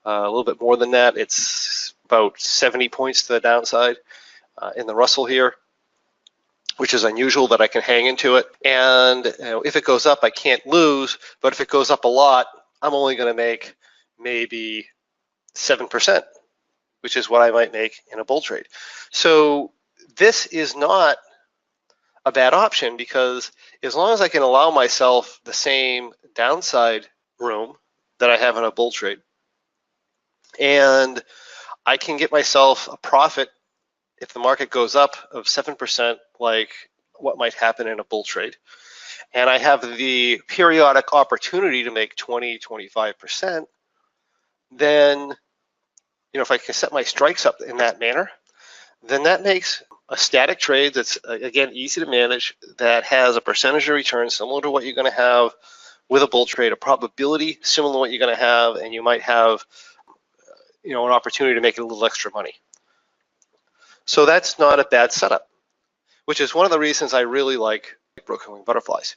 a little bit more than that. It's about 70 points to the downside in the Russell here, which is unusual that I can hang into it. And if it goes up, I can't lose, but if it goes up a lot, I'm only going to make maybe 7%, which is what I might make in a bull trade. So this is not a bad option, because as long as I can allow myself the same downside room that I have in a bull trade, and I can get myself a profit if the market goes up of 7%, like what might happen in a bull trade, and I have the periodic opportunity to make 20, 25%, then if I can set my strikes up in that manner, then that makes a static trade that's, again, easy to manage, that has a percentage of return similar to what you're going to have with a bull trade, a probability similar to what you're going to have, and you might have an opportunity to make a little extra money. So that's not a bad setup, which is one of the reasons I really like broken wing butterflies.